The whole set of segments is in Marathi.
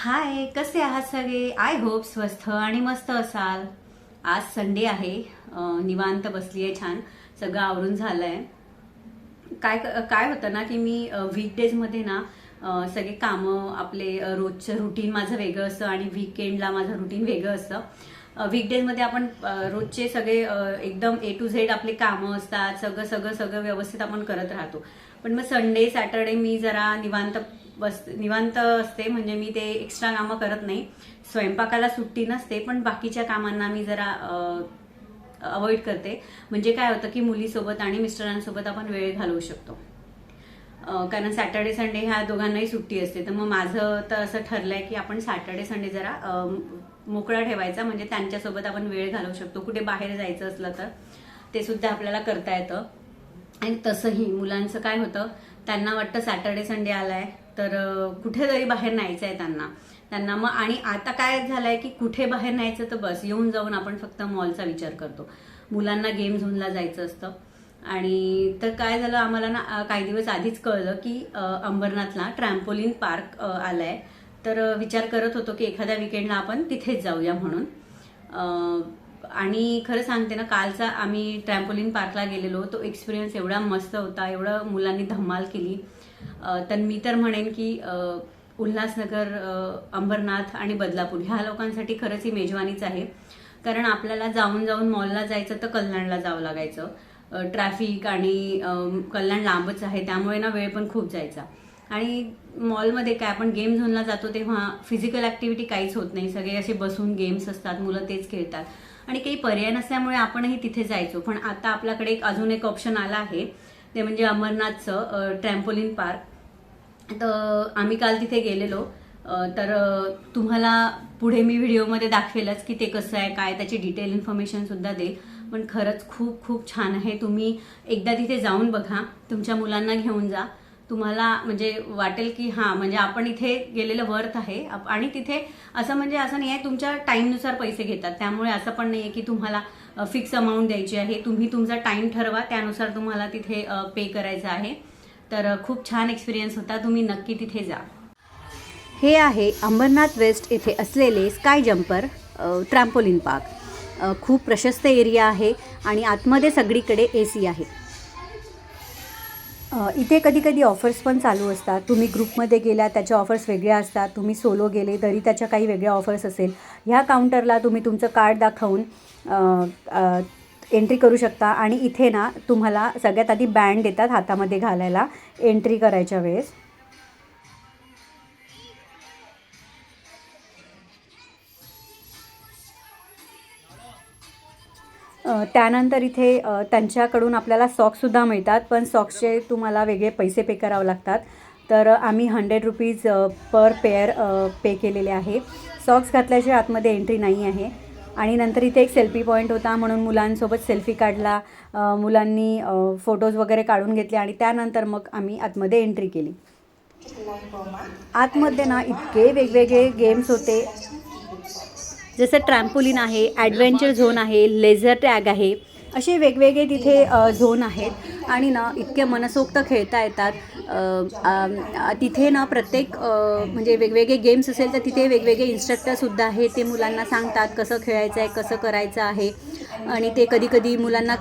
हाय, कसे आहात सगळे? आय होप स्वस्थ आणि मस्त असाल. आज संडे आहे. निवांत बसली आहे, छान सगळं आवरून झालंय. काय काय होतं ना की मी वीकडेजमध्ये ना सगळे कामं आपले रोजचं रुटीन माझं वेगळं असतं आणि वीकेंडला माझं रुटीन वेगळं असतं. वीकडेजमध्ये आपण रोजचे सगळे एकदम ए टू झेड आपले कामं असतात, सगळं सगळं सगळं व्यवस्थित आपण करत राहतो. पण मग संडे सॅटर्डे मी जरा निवांत असते, म्हणजे मी ते एक्स्ट्रा कामं करत नाही. स्वयंपाकाला सुट्टी नसते, पण बाकीच्या कामांना मी जरा अवॉइड करते. म्हणजे काय होतं की मुलीसोबत आणि मिस्टरांसोबत आपण वेळ घालवू शकतो. कारण सॅटर्डे संडे ह्या दोघांनाही सुट्टी असते. तर मग माझं तर असं ठरलंय की आपण सॅटर्डे संडे जरा मोकळा ठेवायचा, म्हणजे त्यांच्यासोबत आपण वेळ घालवू शकतो. कुठे बाहेर जायचं असलं तर ते सुद्धा आपल्याला करता येतं. आणि तसंही मुलांचं काय होतं, त्यांना वाटतं सॅटर्डे संडे आलाय तर कुठेतरी बाहेर न्यायचं आहे त्यांना मग. आणि आता काय झालंय की कुठे बाहेर न्यायचं तर बस येऊन जाऊन आपण फक्त मॉलचा विचार करतो. मुलांना गेम झोनला जायचं असतं. आणि तर काय झालं, आम्हाला ना काही दिवस आधीच कळलं की अंबरनाथला ट्रॅम्पोलिन पार्क आलाय. तर विचार करत होतो की एखाद्या विकेंडला आपण तिथेच जाऊया म्हणून. आणि खरं सांगते ना, कालचा आम्ही ट्रॅम्पोलिन पार्कला गेलेलो, तो एक्सपिरियन्स एवढा मस्त होता, एवढं मुलांनी धमाल केली. तर मी तर म्हणेन की उल्हासनगर, अंबरनाथ आणि बदलापूर ह्या लोकांसाठी खरंच ही मेजवानीच आहे. कारण आपल्याला जाऊन जाऊन मॉलला जायचं तर कल्याणला जावं लागायचं. ट्रॅफिक आणि कल्याण लांबच आहे, त्यामुळे ना वेळ पण खूप जायचा. आणि मॉलमध्ये काय आपण गेम झोनला जातो तेव्हा फिजिकल ऍक्टिव्हिटी काहीच होत नाही, सगळे असे बसून गेम्स असतात, मुलं तेच खेळतात. आणि काही पर्याय नसल्यामुळे आपणही तिथे जायचो. पण आता आपल्याकडे अजून एक ऑप्शन आला आहे, ते म्हणजे अमरनाथचं ट्रॅम्पोलिन पार्क. तर आम्ही काल तिथे गेलेलो. तर तुम्हाला पुढे मी व्हिडिओमध्ये दाखवेलच की ते कसं आहे, काय त्याची डिटेल इन्फॉर्मेशन सुद्धा देईल. पण खरंच खूप खूप छान आहे. तुम्ही एकदा तिथे जाऊन बघा, तुमच्या मुलांना घेऊन जा. तुम्हाला म्हणजे वाटेल की हां, म्हणजे आपण इथे गेलेलं वर्थ आहे. आणि तिथे असं म्हणजे असं नाही आहे, तुमच्या टाईमनुसार पैसे घेतात. त्यामुळे असं पण नाही आहे की तुम्हाला फिक्स अमाऊंट द्यायची आहे. तुम्ही तुमचा टाईम ठरवा, त्यानुसार तुम्हाला तिथे पे करायचं आहे. तर खूप छान एक्सपिरियन्स होता. तुम्ही नक्की तिथे जा. हे आहे अंबरनाथ वेस्ट येथे असलेले स्काय जम्पर ट्रॅम्पोलिन पार्क. खूप प्रशस्त एरिया आहे आणि आतमध्ये सगळीकडे AC आहे. इथे कधी कधी ऑफर्स पण चालू असतात. तुम्ही ग्रुपमध्ये गेल्या त्याच्या ऑफर्स वेगळ्या असतात, तुम्ही सोलो गेले तरी त्याच्या काही वेगळ्या ऑफर्स असेल. ह्या काउंटरला तुम्ही तुमचं कार्ड दाखवून एंट्री करू शकता. आणि इथे ना तुम्हाला सगळ्यात आधी बँड देतात हातामध्ये घालायला एंट्री करायच्या वेळेस. त्यानंतर इथे त्यांच्याकडून आपल्याला सॉक्ससुद्धा मिळतात, पण सॉक्सचे तुम्हाला वेगळे पैसे पे करावे लागतात. तर आम्ही ₹100 पर पेअर पे केलेले आहे. सॉक्स घातल्याशिवाय आतमध्ये एंट्री नाही आहे. आणि नंतर इथे एक सेल्फी पॉईंट होता, म्हणून मुलांसोबत सेल्फी काढला. मुलांनी फोटोज वगैरे काढून घेतले आणि त्यानंतर मग आम्ही आतमध्ये एंट्री केली. आतमध्ये ना इतके वेगवेगळे गेम्स होते, जसं ट्रॅम्पोलिन आहे, ॲडव्हेंचर झोन आहे, लेझर टॅग आहे, असे वेगवेगळे तिथे झोन आहेत. आणि ना इतके मनसोक्त खेळता येतात. तिथे ना प्रत्येक म्हणजे वेगवेगळे गेम्स असेल तर तिथे वेगवेगळे इन्स्ट्रक्टरसुद्धा आहेत. ते मुलांना सांगतात कसं खेळायचं आहे, कसं करायचं आहे. आणि ते कधी कधी मुलांना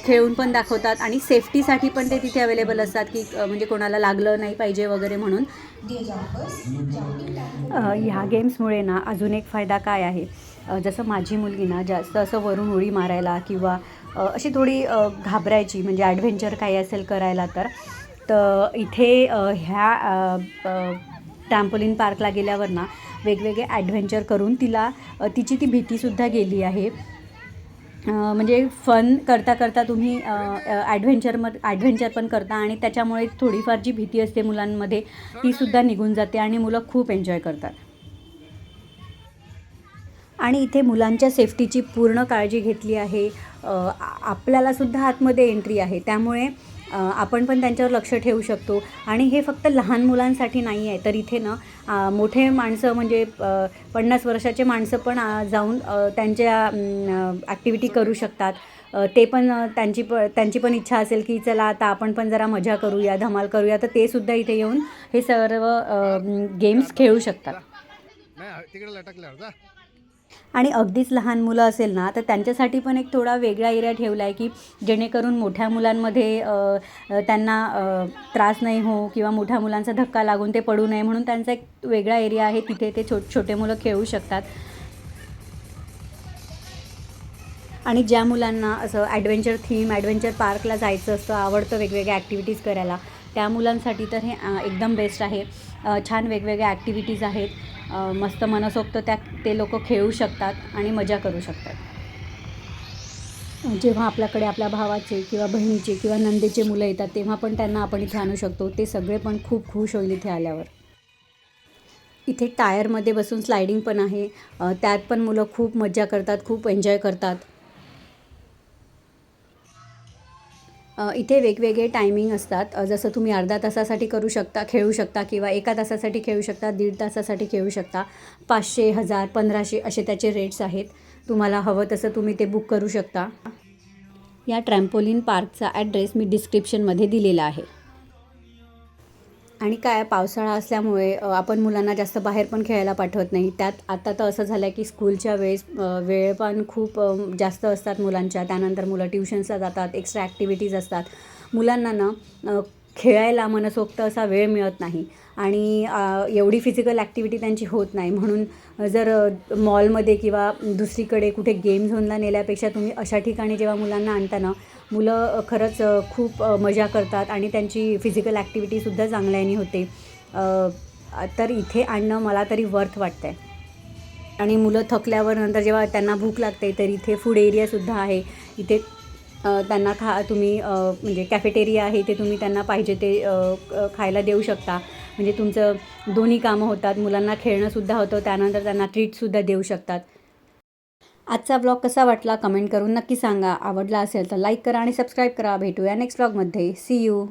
खेळून पण दाखवतात. आणि सेफ्टीसाठी पण ते तिथे अवेलेबल असतात की म्हणजे कोणाला लागलं नाही पाहिजे वगैरे म्हणून. ह्या गेम्समुळे ना अजून एक फायदा काय आहे, जसं माझी मुलगी ना जास्त असं वरून उडी मारायला किंवा अशी थोडी घाबरायची, म्हणजे ॲडव्हेंचर काही असेल करायला तर इथे ह्या ट्रॅम्पोलिन पार्कला गेल्यावर ना वेगवेगळे ॲडव्हेंचर करून तिची ती भीतीसुद्धा गेली आहे. म्हणजे फन करता करता तुम्ही ॲडव्हेंचर पण करता आणि त्याच्यामुळे थोडीफार जी भीती असते मुलांमध्ये तीसुद्धा निघून जाते आणि मुलं खूप एन्जॉय करतात. आणि इथे मुलांच्या सेफ्टीची पूर्ण काळजी घेतली आहे. आपल्यालासुद्धा आतमध्ये एंट्री आहे, त्यामुळे आपण पण त्यांच्यावर लक्ष ठेवू शकतो. आणि हे फक्त लहान मुलांसाठी नाही आहे, तर इथे ना मोठे माणसं म्हणजे 50 वर्षाचे माणसं पण जाऊन त्यांच्या ॲक्टिव्हिटी करू शकतात. ते पण त्यांची पण इच्छा असेल की चला आता आपण पण जरा मजा करूया, धमाल करूया, तर ते सुद्धा इथे येऊन हे सर्व गेम्स खेळू शकतात. तिकडे लटकल्यावर जा. आणि अगदीच लहान मुलं असेल ना तर त्यांच्यासाठी पण एक थोडा वेगळा एरिया ठेवला आहे की जेणेकरून मोठ्या मुलांमध्ये त्यांना त्रास नाही हो किंवा मोठ्या मुलांचा धक्का लागून ते पडू नये म्हणून त्यांचा एक वेगळा एरिया आहे. तिथे ते छोटे मुलं खेळू शकतात. आणि ज्या मुलांना असं ॲडव्हेंचर पार्कला जायचं असतं, आवडतं वेगवेगळ्या ॲक्टिव्हिटीज करायला, त्या मुलांसाठी तर हे एकदम बेस्ट आहे. छान वेगवेगळ्या ॲक्टिव्हिटीज आहेत. मस्त मनसोक्त ते लोक खेळू शकतात आणि मजा करू शकतात. जेव्हा आपल्याकडे आपल्या भावाचे किंवा बहिणीचे किंवा नंदेचे मुलं येतात तेव्हा पण त्यांना आपण इथे आणू शकतो. ते सगळे पण खूप खुश होईल इथे आल्यावर. इथे टायरमध्ये बसून स्लायडिंग पण आहे. त्यात पण मुलं खूप मजा करतात, खूप एन्जॉय करतात. इथे वेगवेगळे टायमिंग असतात. जसं तुम्ही अर्ध्या तासासाठी खेळू शकता किंवा 1 तासासाठी खेळू शकता, 1.5 तासासाठी खेळू शकता. 500, 1000, 1500 असे त्याचे रेट्स आहेत. तुम्हाला हवं तसं तुम्ही ते बुक करू शकता. या ट्रॅम्पोलिन पार्कचा ॲड्रेस मी डिस्क्रिप्शनमध्ये दिलेला आहे. आणि काय पावसाळा असल्यामुळे आपण मुलांना जास्त बाहेर पण खेळायला पाठवत नाही. त्यात आता तर असं झालं आहे की स्कूलच्या वेळ पण खूप जास्त असतात मुलांच्या. त्यानंतर मुलं ट्युशन्सला जातात, एक्स्ट्रा ॲक्टिव्हिटीज असतात. मुलांना ना खेळायला मनसोक्त असा वेळ मिळत नाही आणि एवढी फिजिकल ॲक्टिव्हिटी त्यांची होत नाही. म्हणून जर मॉलमध्ये किंवा दुसरीकडे कुठे गेम झोनला नेल्यापेक्षा तुम्ही अशा ठिकाणी जेव्हा मुलांना आणता ना, मुलं खरंच खूप मजा करतात आणि त्यांची फिजिकल ॲक्टिव्हिटीसुद्धा चांगल्याने होते. तर इथे आणणं मला तरी वर्थ वाटतं आहे. आणि मुलं थकल्यावर नंतर जेव्हा त्यांना भूक लागते तर इथे फूड एरियासुद्धा आहे. इथे त्यांना तुम्ही म्हणजे कॅफेटेरिया आहे, इथे तुम्ही त्यांना पाहिजे ते खायला देऊ शकता. म्हणजे तुमचं दोन्ही कामं होतात. मुलांना खेळणंसुद्धा होतं, त्यानंतर त्यांना ट्रीटसुद्धा देऊ शकतात. आजचा ब्लॉग कसा वाटला कमेंट करून नक्की सांगा. आवडला असेल तर लाईक करा आणि सबस्क्राईब करा. भेटूया नेक्स्ट ब्लॉगमध्ये. See you.